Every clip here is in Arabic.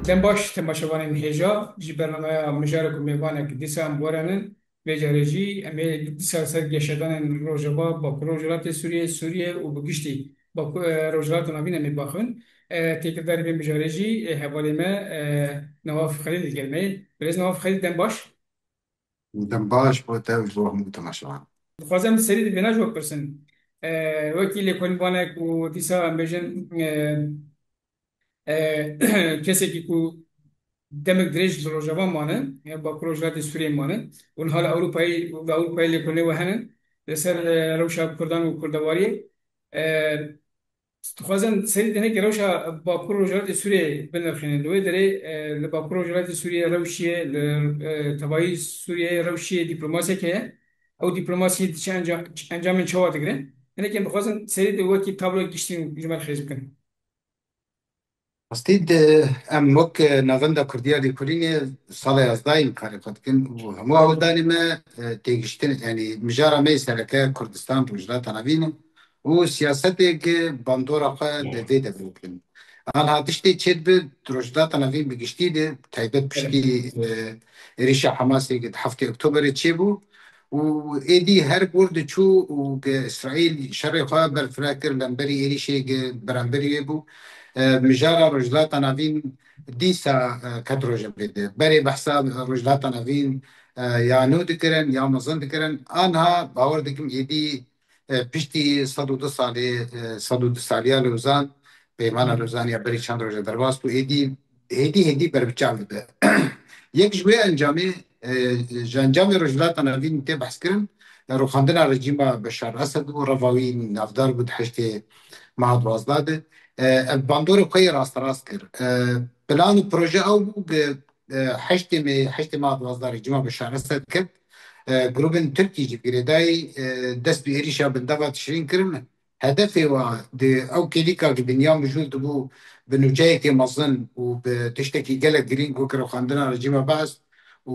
دم باش تماشاوان هجا جی برنامه مجارک و میوانک دیسا هم بورنن بجاره جی امی دیسا سر گشتن روجبا با روجلات سوریه و بگشتی با روجلات نوین می باخن تکردار بین بجاره جی حوالی ما نواف خلیل گلمه برز نواف خلیل دم باش دنباش بۆ تا بۆ هەموو تەماشاوان خوازم سری بنا جو پرسن وکیل کن بانک و دیسا هم بجن کسی که demek direkt Rojava mane ya bak Rojava Suriye mane un hala Avrupa'yı lekone ve hemen deser Rojava Kurdan ve Kurdawari تخوازن سری دنه که روشا باکور روجرات سوریه بنرخینه دوی داره لباکور روجرات سوریه روشیه لتبایی سوریه روشیه دیپلماسی که او دیپلماسی چه انجام چه دگره اینه که بخوازن سری دو وقتی تابلو گشتیم جمال خیز بکن ڕاستید ئەم وەک ناڤەندا کوردیا لێکۆلینێ ساڵی یازدایم کارێ خۆ دکن و هەموو هەوڵدانی me têgiştin yanî mijara me sereke Kurdistan Rojhilata Navîn û siyaseteke bandora xwe di vê de bikin. Aniha tiştê çê dibe Rojhilata Navîn bi giştî de taybet piştî êrişa Hemasê di heftê Oktoberê çêbû û êdî her gur diçû û İsraîl şerê xwe berfireh kir lemberî êrişê beramberî wê bû مجارة رجلات نافين ديسا كد روجا بيد بري بحساب رجلات نافين يا نو دكرن يا مزن دكرن انها باور دكم يدي بيشتي صدود صالي صدود صاليا لوزان بيمانا لوزان يا بري چند روجا درواز تو هدي بربچام بده یک جوه انجامي انجام رجلات نافين تي بحث كرن رو خاندنا رجيم بشار اسد و رفاوين نافدار بود حشتي مع دوازده باندور خوی راست راست کرد پلان و پروژه او بود حشت ما دوازده جمعه بشار است کرد گروبن ترکی جی بیردای دست به ایریشا بندابا تشرین کرن هدف و او کلیکا که دنیا موجود بو به نوجه که مزن و به تشتکی گلک گرین کو که روخاندنا رژیم بعث و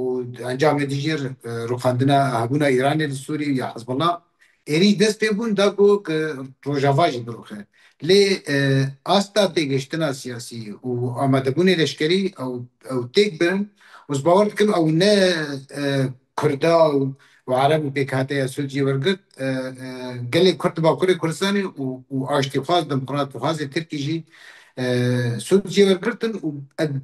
انجام دیجر روخاندنا هبونا ایران سوری یا حزب الله ایری دست به بون دا کو که روجاواجی بروخه لی آستا تیگشتنا سیاسی و آماده بون لشکری او تیگ برن وز کم او نه کردا و عرب و پیکاته سلجی ورگت گلی کرد با کری کردستانی و آشتی خواست دموکرات و خواست ترکی جی سلجی ورگتن و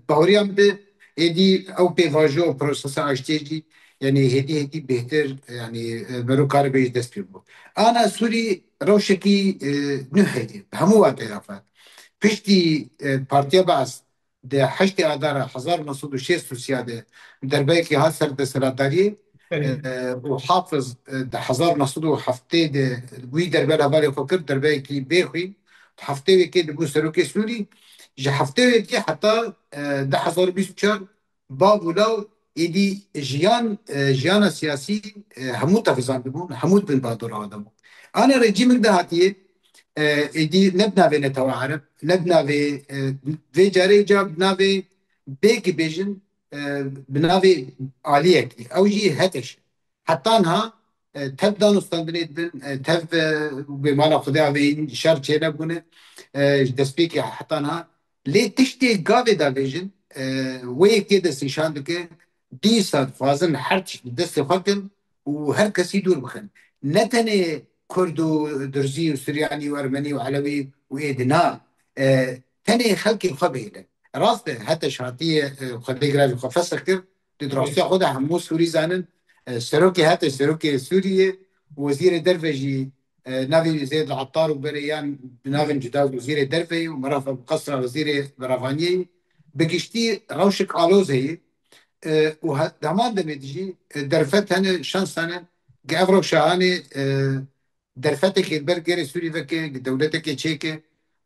باوری هم ده ایدی او پیواجو و پروسس آشتی جی yani hedi behter yani mero kar bej dest pê bû. Ana Sûrî rewşekî nû heye hemû wa têrafe. Piştî Partiya Baas di heştê Adara 1906 Rûsya de derbeyekî hat serdesiradariyê û Hafız di 1907 de wî derber hevalê xwe kir derbeyekî bêxwî heftê wekê dibû serokê Sûrî ji heftê wekê heta 2024 bav û law êdî jiyana siyasî hemû tevizan dibûn hemû bin badora dibûn. Ana rejîmek de hatiye êdî ne binavê Netewa Ereb ne binavê vê carê ca binavê bêkî bêjin binavê aliyekî ew jî heteş heta niha tev danûstandinê dibin tev bê mala Xwedaya vê şer çê nebûne ji destpêkê heta niha lê tiştê gavê da bêjin wê yekê dest nîşan dike dîsa dixwazin her tişt bi destê xwe kin û her kesî dûr bixin ne tenê Kurd û Dirzî û Suryanî û Ermenî û Elewî û êdî na tenê xelkê xwe bêne rast e heteş hatiye xwedê giravê xwe fesix kir di rastiya xwe de hemû Sûrî zanin serokê heteş serokê Sûriyê wezîrê derve jî navê Zêd Ettar û Bereyan bi navên cuda wezîrê derve û mirafa qesra wezîrê beravaniyê bi giştî rewşek aloz heye û heman demê de jî derfet hene şans hene ev rewşanê derfetekê ber gerê Sûrî veke dewletekê çêke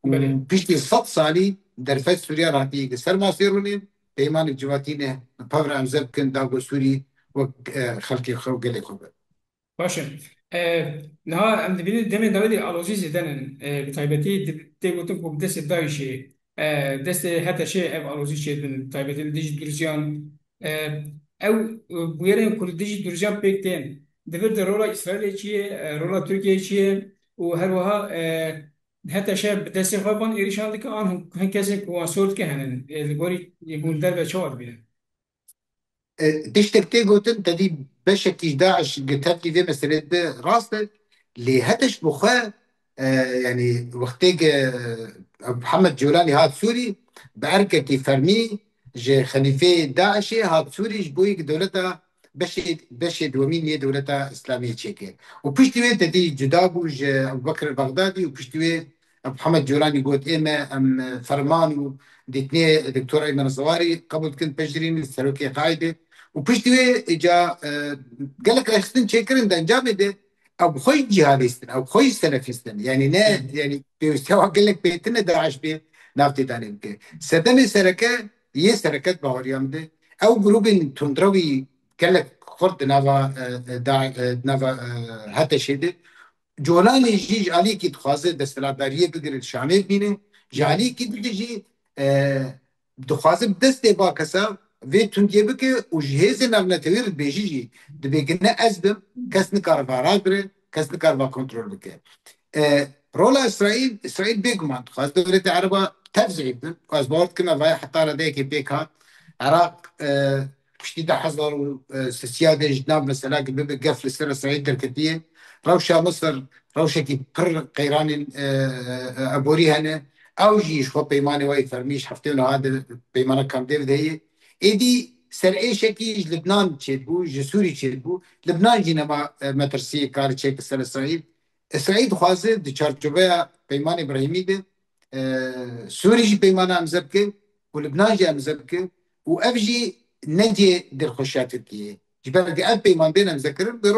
û بله piştî 100 salî derfet Sûriya hatiye li ser masê rûnê peymanê civakî ne pevra em zeb bikin dago Sûrî wek xelkê xwe û gelê xwe be. باشه نها ام دبین دم داوری آلوزی زدن تایبتی تگوتن کوم دست دایشه دست حتی شی اف آلوزی شدن تایبتی دیجی درزیان او بویرن کل دیجی درزیان پکتن دبیر در رولا اسرائیل چیه رولا ترکیه چیه و هر وها حتی شاید دست خوابان ایریشان دیگه آن هن کسی که واسود که هنن الگوری یکون در به چهار بینن. تشتكتي قلت تدي بشكي داعش قتل لي مسألة راست اللي هتش بخا يعني وقتك محمد جولاني هاد سوري بعركة كي فرمي جي خليفة داعش هاد سوري جبويك دولتها بشد ومين دولتها إسلامية تشيكي وبشتوي تدي جدابو أبو بكر البغدادي وبشتوي محمد جولاني قلت إما أم فرمان ديتني دكتور أيمن الزواري قبل كنت بجرين السلوكية قاعدة وبشتوي اجا قال لك اخستن شيكرن دان جامد او خوي جهاديستن او خوي سلفيستن يعني نا يعني بيستوى قال لك بيتنا داعش بي نافتي تاني بك سدم سركه سركات باوريام دي او جروب تندروي قال لك خرد نافا نافا حتى شده جولان جی جالی کی دخوازه دستلاتاریه بگیره شامل بینه جالی کی دیجی دخوازه دست با کسا و تونتیه بکه و جهاز نغنتویر بیجی جی دبیگنه ازبم کس نکار بارات بره کس نکار با کنترل بکه رولا اسرائيل بيجمان خاص دولة العرب تفزع خاص بورد كنا في حتى لديك بيكا عراق شديد حصل سيادة جناب مثلا قبل قفل السنة اسرائيل دركتية روشة مصر روشة كي بر قيران أبوري هنا أو جيش خو بيمانة واي فرميش حفتين هذا بيمانة كام ديفيد هي إيدي سر أي شكل لبنان تشيبو جسوري تشيبو لبنان جينا ما ترسي كار تشيك السنة اسرائيل اسرائیل خواسته د چارچوبه پیمان ابراهیمی ده سوری جی پیمان امضا که و لبنان جی امضا که و اف جی نجی در خوشات ترکیه جبر که اف پیمان بین امضا کرد به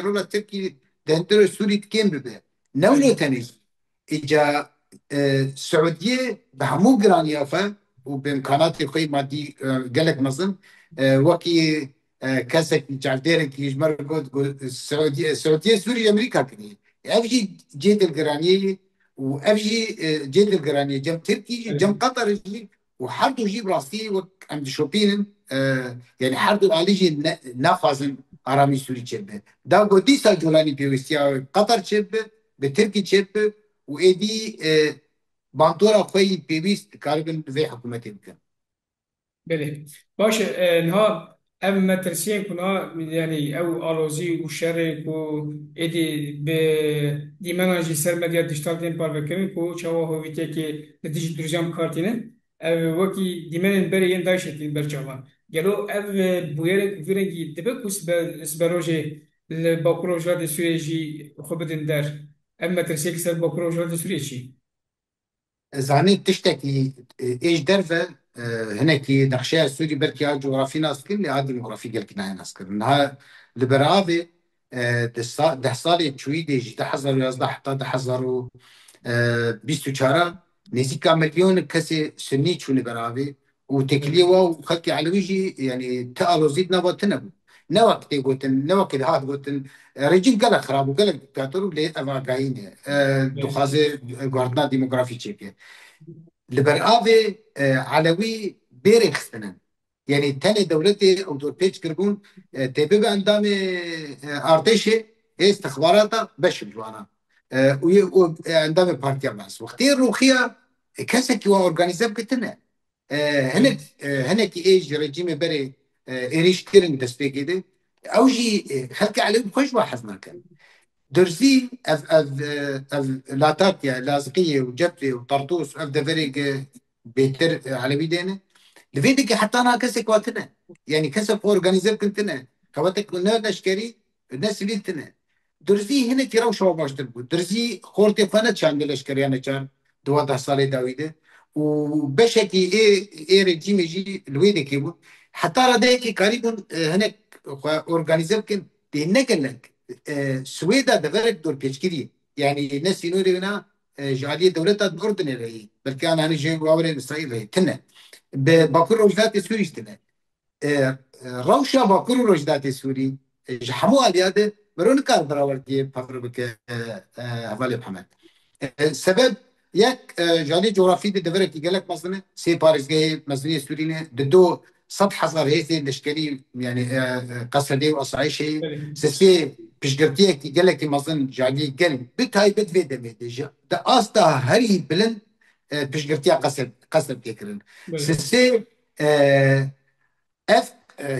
رولا ترکی دهنتر سوری تکیم بده نولو تنیز اجا السعوديه بهمو جرانيافا وبامكانات خوي مادي قالك نظم وكي كاسك جعلديرك يجمر قد السعوديه سوريا امريكا كني افجي جيد الجرانيه وافجي جيد الجرانيه جم تركي جم قطر يجي وحردوا يجيب راسي وك عند شوبين يعني حردوا عليجي نافذ ارامي سوري تشبه دا قديسا جولاني بيوستيا قطر تشبه بتركي تشبه وايدي بانتورا خوي بيبيست كاربن زي حكومتي بكن بله باشه انها ام مترسين كنا يعني او الوزي وشرك و ادي ب دي مناجي سر مديا ديجيتال تيم بار بكرين كو چاوا هو ويتي كي نتيجه درجام كارتينه وكي دي منن بري ين داشتين برجاوان گلو اف بويرك فيرنجي دبكوس سبروجي الباكروجا دي سويجي خبدن در ام مترسين سر باكروجا دي سويجي زاني تشتكي ايش درفه هناكي نقشة سوري بركي جغرافي ناس كل هذا جغرافي قال كنا ناس كل انها لبرافي ده صالي شوي جي تحضر يصدح حتى تحضروا بيستو شارع نزيكا مليون كسي سني شو لبرافي وتكليوا وخلكي على وجهي يعني تقالوا زيد نبا تنبو نوك تيغوتن نوك هاد غوتن رجيم قال خراب وقال دكتاتور ليه افا قاين دخازي غاردنا ديموغرافي تشيكي لبرآوي علوي بيرك سنن يعني تاني دولتي او دول بيج كربون تبقى عندما ارتشي استخباراتا بش جوانا وعندما بارتيا ماس وقتين روخيا كاسك اورجانيزم كتنا هناك هناك ايج رجيم بري ايريش كيرن دستيكيدي اوجي خلك عليهم خوش واحد كان درزي اف لاتاكيا لازقيه وجبتي وطرطوس اف دفريق بيتر على بيدينا لفيدك حتى انا كسك واتنا يعني كسب اورجانيزر كنتنا كواتك نشكري الناس اللي تنا درزي هنا تيرو شو باش تربو درزي خورتي فانا شان لشكري انا كان دو صالي داويده وبشكي ايه رجيم يجي الويدك يبو حتى رديك قريبا هناك اورجانيزر كن بينك سويدا دفرت دور بيشكري يعني الناس ينوري هنا جالية دولتها الأردن اللي بل كان أنا جاي وأولين إسرائيل هي تنا بكر روجدات سوري تنا روشة بكر روجدات سوري جحمو الياد برون كار براورتي بفر بك هفالي محمد السبب يك جالي جغرافي دي دفرت يقلك مثلا سي باريس جاي مزنية سورينا دو سطح صار هيك الاشكالي يعني قصدي واصعي شيء بله سيسي پشگirtiyekî gelekî mezin jalî gel bi taybet vê demê de ji di asta herî bilind piştgirtiya qesed têkirin. بله Sisê ev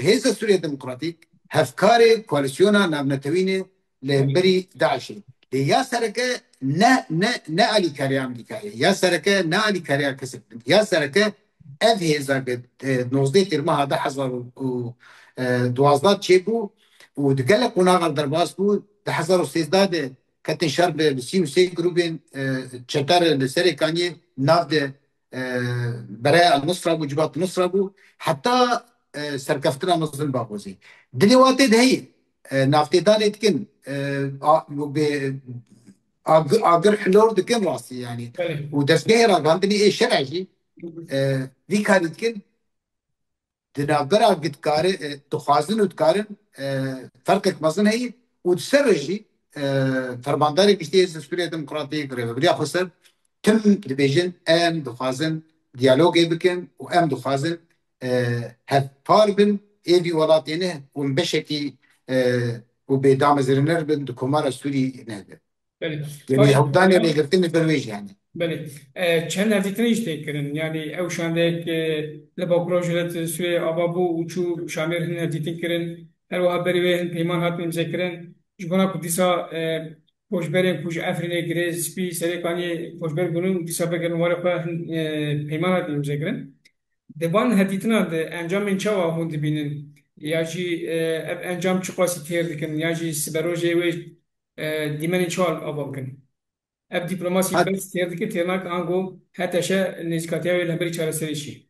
Hêza Sûriya Demokratîk hevkarê koalîsyona navnetewînê li بله hemberî Daişê. Lê ya sereke ne alîkariya Amerîkayê, ya sereke ne alîkariya kesek bin. Ya sereke ev hêza nozdê têr meha 2012 çêbû û di gelek qonaxan derbas bû. 2013 de ketin şer bi 33 grûpên çeter li serê kaniyê nav de beraya Nusra bû, Civat Nusra bû. Heta serkeftina mezin Bakozê. Dilê watê de heye naftêdanê dikin agir hilor dikin rastî yani بله û destgehê ragihandinê ê şerê jî vî karî dikin di navbera gidkarê dixwazin û dikarin ferqek mezin heye û di ser re jî fermandarê giştî Hêza Sûriya Demokratîk Rêveberiya Xweser tim dibêjin em dixwazin diyalogê bikin û em dixwazin hevpar bin êvî welatînê û beşekî û bêdamezrîner bin di komara Sûriyê nebe. بله Yani باش hewdanê lêgirtinê bir wêj yani. بله چند نزدیکترین işte kirin yani ev şandek le bakrojelet süre ababu uçu şamir hin nزدیکترین kirin her haberi ve peyman hatmin zekirin jbona kudisa pojberên kuj efrînê girê spî serêkaniyê pojber bûnin dîsa vegerin were xwe peyman hatmin zekirin devan hedîtina de encamên çawa hûn dibînin ya jî ev encam çi qasî têr dikin ya jî siberojê wê dîmenên çawa ava bikin ev diplomasî Hat bes têr dike têrnak ango heteşe nêzîkatiya wê li hemberî çareserî şî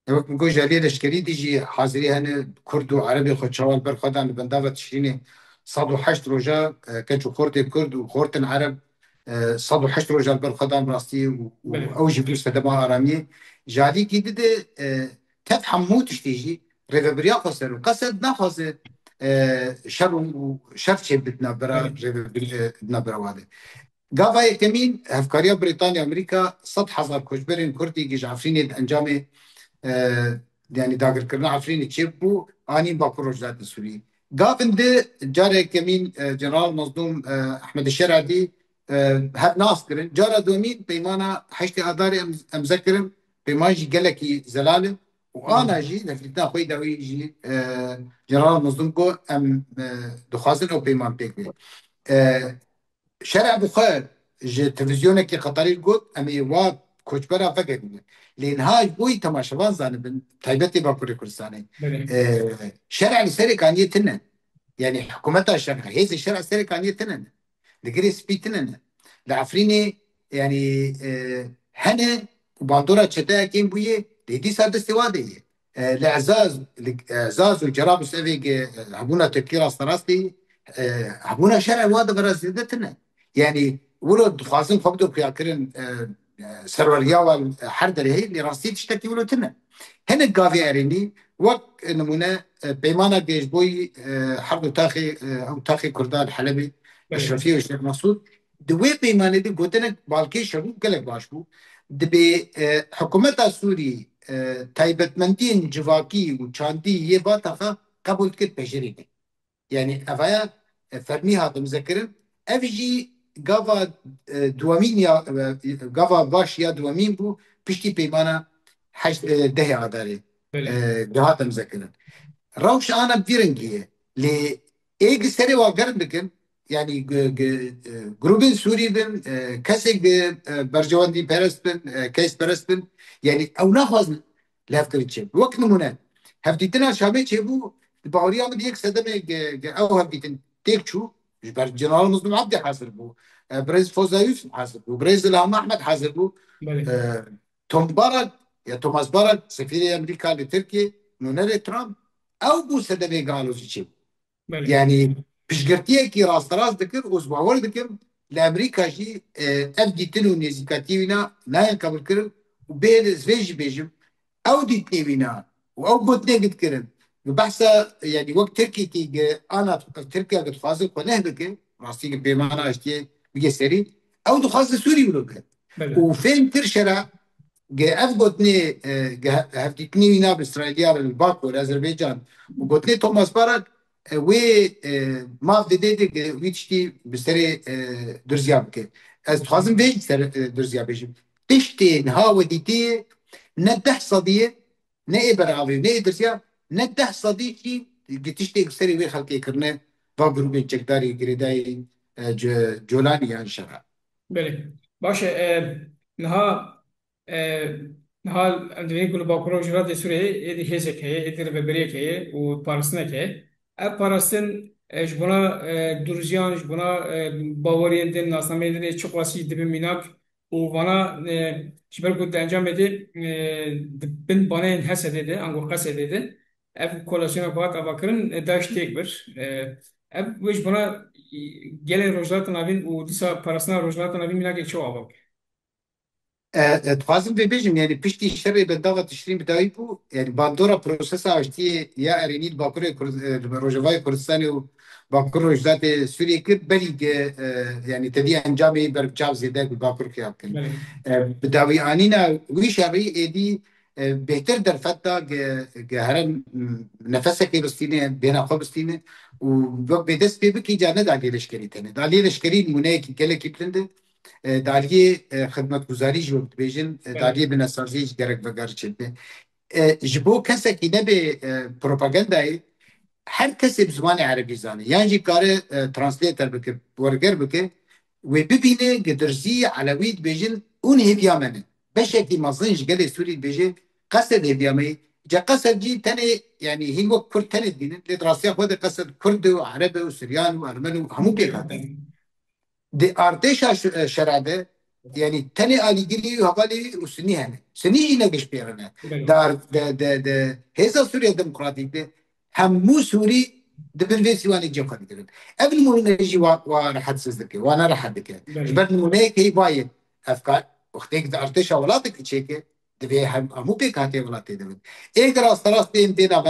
Ew ku jalê leşkerî dî jî hazirî hene Kurd û Erebê xwe çawal ber xwe dan li bendava tişrînê 108 roja keç û xortê Kurd û xortên Ereb 108 roja ber xwe dan rastî û بله ew jî bir sedema aramiyê jalîkî dide tev hemû tiştê jî rêveberiya xwe ser û qesed naxwaze şer û şer çêbit navbera بله navbera wadê. Gava yekemîn hevkariya Brîtanya Amerîka 100,000 koçberên Kurdî ji Efrînê di encamê yani dagirkirina Efrînê çêbû anîn Bakur Rojhilatê Sûriyê. Gavin de carek kemîn General Mazlûm Ehmed Şeradî hev nas kirin. Cara domîn peymana heştê adarê em zekirin peyman jî gelekî zelal in û بله ana jî leflîtina xwe dawî jî General Mazlûm got em dixwazin ew peyman pêk bê. شرع بخير جي تلفزيونك قطري قلت أمي واب كوچبرا فكر لإنهاج بوي تماشوان زانبن تايبتي باكوري كردستاني بله شرع لسري كان يتنن يعني حكومتها الشرع هيز الشرع سري كان يتنن دقري سبيتنن لعفريني يعني هنا وباندورا تشتا كين بويه لدي صار استوادي لعزاز والجرابس افيك هبونا تفكير استراستي هبونا شرع وادا برازيدتنا يعني ولو خاصين خبطوا في كرن سروريا والحردة هي اللي راستي تشتكي ولو تنا هنا قافي اريني وقت نمونا بيمانا جيش بوي حرب تاخي او تاخي كردان حلبي بله اشرفيه والشيخ مسعود دوي بيمانه دي قلتنا بالكي شروع قلق باشبو دبي حكومة سوري تايبتمندين جواكي وشاندي يباتها قبول كت بجريني يعني افايا فرمي هذا مذكرن افجي غافا دوامين يا غافا باش يا دوامين بو بيشتي بيمانا حش ده عدالي بله جهات مذكرن روش انا بفيرنجيه ل ايج سري واقرن بكن يعني جروبين سوري بن كاسك برجواندي بارس بن كيس بارس بن يعني او ناخذ لافكر تشيب وقت نمونه هفتيتنا شابي تشيبو باوريا من ديك سدمه او هفتيتن تيكشو جبر جنرال مظلوم عبدي حاضر بو بريز فوزا يوسف حاضر بو بريز الهام احمد حاضر بو بله توم بارك يا توماس بارك سفير امريكا لتركيا نونر ترامب او بو سدمه قالوا تشيب بله يعني pişgirtiyekî rast dikir û zbawar dikim li Amerîka jî ev dîtin û nêzîkatî naye qebul kirin û bê zvê jî bêjim ew dîtinê wîna û ew gotinê gidkirin bi behsa yani wek Tirkiyekî ana Tirkiye dixwaze xwe neh bike rastî pêmana eştiyê bige serî ew dixwaze Sûrî wilo bike û بله fêm tir şera ev gotinê hevdîtinê wîna bi İsraîliya li Bakur Azerbaycan û gotinê Thomas Barak و ما دیده ویچتی بسری درزیا بکه از خوازم ویج سر درزیا بجیم تشتی نها و دیتی نه 10 صدیه نه براوی نه درزیا نه 10 صدی کی تشتی بسری وی خلقی کرنه و گروه چکداری گریدای جولانی یا شرع. بله باشه. نها نها اندونی کل با پروژرات سوریه ایدی هزک هی ایدی ربریک هی و پارستنک هی اب پاراستن جبنا درزیان جبنا باورین دین ناسنامه دین چقاسی دبی میناک و وانا جبر کد انجام بده بن بانه هسه دیده انگو قصه دیده اف کولاسیون بات اباکرین داشت تیک بر اب وش بنا گله روزات نوین و دیسا پرسنا روزات نوین مینا که چه آباد. تخازم ببیجم یعنی پشتی شر به داغ تشرین بدایی بو یعنی باندورا پروسس آشتی یا ارینید باکور روجوای کردستانی و باکور روجدات سوریه کرد بلی یعنی تدی انجامی برکجاو زیده باکور خیاب کن بله بداوی آنینا وی شرعی ایدی بهتر در فتا هرم نفسه که بستینه بینا خواب بستینه و به دست بکی جانه دالی لشکری تنه دالی لشکری نمونه که گله کی بلنده داریه خدمتگزاری جو بیژن بله داریه بناسازی gerek ve gerçekte. Jibo kese ki ne be propagandayı herkes hep zmanı Arabi zani. Yani kare translator bike, borger bike ve bibine gederzi alavid bejin un hevyamene. Beşekli mazınç gele Suri beje kased hevyamı. Ja kased ji tane yani hingo Kürt tane dinin. Ledrasiya xwede kased Kürt ve Arab ve Süryan ve Ermeni hamu pekate. De ارتشا شرابه يعني تاني آليجري وهقالي وسني هنا سني هنا قش بيرنا بله دار ده هذا سوريا ديمقراطية ده همو سوري ده بالفيسي وانا جيب خدي كده قبل ما نجي وانا حدث ذكي وانا راح ذكي بله جبت المونيك هي باين افكار وقتك ده ارتشا ولاتك تشيكي ده في هم مو بيك هاتي ولاتي ده ايه راس تراس بين تينا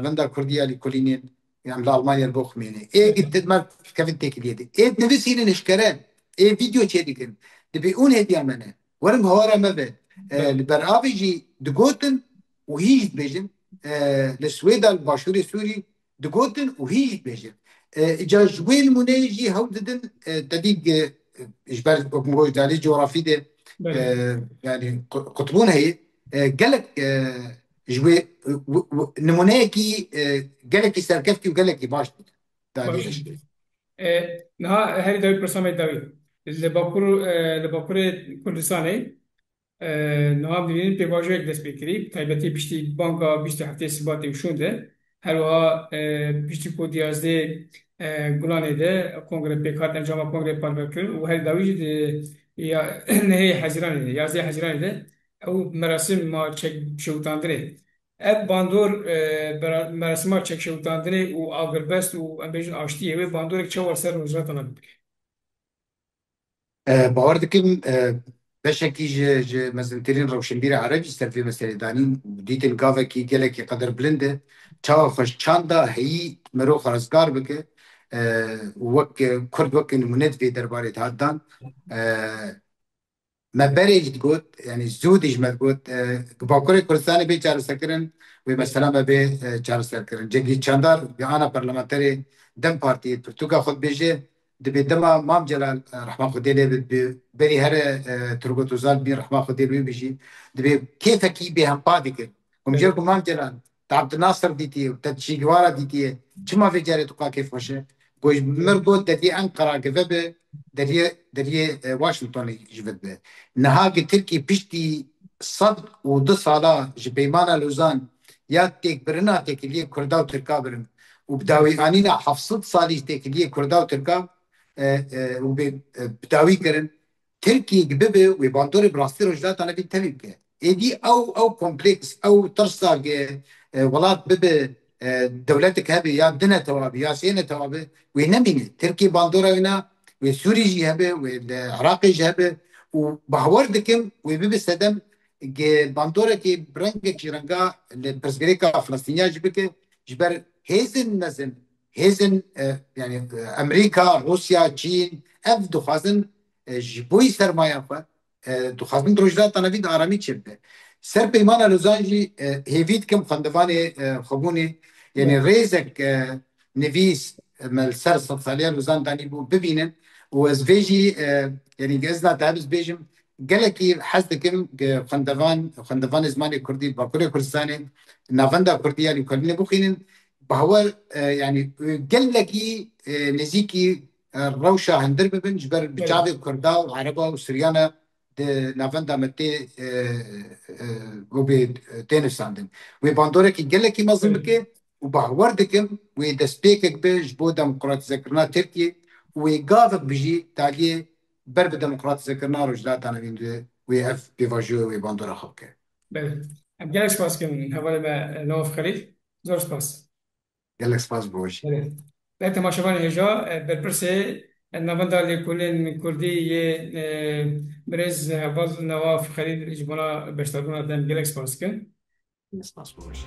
بندا كرديا لكولينين يعني لألمانيا البوخ ميني ايه بله قد ما كيف تكليه دي ايه نفسي نشكران فيديو تشيديكن دبي اون هدي امانه ورم هورا ما به بله البرافيجي دقوتن وهي بيجن للسويد الباشوري السوري دقوتن وهي بيجن جا جويل منيجي هوددن تديق اجبار مروج دالي جغرافي دي بله يعني قطبون هي قالك جوي نمونيكي قالك سركفتي وقالك باش دالي باشه. لشتي نها هری داوی پرسام داوی لباکور کردستانه نهام دیوین پیواژه یک دست بکری تایبەتی پشتی بانکا بیست هفته سباتی وشونده هر وها پشتی کو دیازده گلانه ده کنگره پیکات انجام کنگره پارلمان کرد و هر داویج یا نهی حزیران ده یازده حزیران ده او مراسم ما چک شوتاندره اب باندور مراسم ما چک شوتاندره و آگربست و امبیجن آشتیه و باندور یک چهار سر روزاتنا باور دکم بشکی ج مزنترین روشنبیر عربی استرفی مسئله دانین دیتن گاوه کی گله کی قدر بلنده چاو خوش چاندا هی مرو خرزگار بکه وک کرد وک نمونت في درباره هادان ما بريج تقول يعني زودج ما تقول باكوري كردستان بي چار سكرن ومثلا ما بي چار سكرن جگي چاندار انا برلمانتري دم بارتي ترتوكا خود بيجي دبي دما مام جلال رحمه خدي لي بري هر ترغوت وزال بي رحمه خدي لي بيجي دبي كيف كي بي هم بادك هم بله جيركم مام جلال عبد الناصر ديتي وتدشي جوارا ديتي كما في جاري تقا كيف وشه قوي مرقو ددي انقره كذا دريه واشنطن جبت به نهاجي تركي بيشتي صد ودو صالة جبيمانا لوزان يا تيك برنا تيك اللي كردا وتركا برن وبداوي انينا حفصد صالي تيك اللي كردا وتركا وبداوي كرن تركي جببه وباندوري براستي رجلات انا بيتبي بك ايدي او كومبلكس او ترصا ولات ببه دولتك هبه يا بدنا توابي يا سينا توابي وينمي تركي باندورا هنا وسوري جهبه والعراقي جهبه وبحور دكم وبيب السدم باندورا كي برنجك جرنجا البرسغريكا فلسطينيا جبك جبر هيزن نزن هيزن يعني امريكا روسيا چين اف دخوازن جبوي سرمايه خو دخوازن دروجلات انا فيد ارامي چبه سر پیمانا لوزانجي هيفيد كم خندواني خبوني يعني بله ريزك نویس مال سر صد سالية روزان داني بو ببينن وزفيجي يعني جزنا تابز بيجم قالكي حسدكم خندفان زماني كردي باكوري كردستاني نافندا كردية اللي كردين بوخينن بهو يعني قالكي نزيكي روشة هندر ببن جبر بله بجافي كردا وعربا وسريانا نافندا متي وبي تنفساندن وباندوركي قالكي مظلم بله بكي وبهوردكم ودستپیکک به جبو دموکراتیزه کرنا ترکیه و گاوک بجی تاگی بر به دموکراتیزه کرنا رجلات انا وینده و اف بیواجو و باندورا خبکه بله ام گلک سپاس کن حواله به نواف خلیل زور سپاس گلک سپاس بوش بله در تماشاوان هجا برپرسه نوانده لیکولین کردی برز اول نواف خلیل جبونا بشترگونا دن گلک سپاس کن سپاس بوش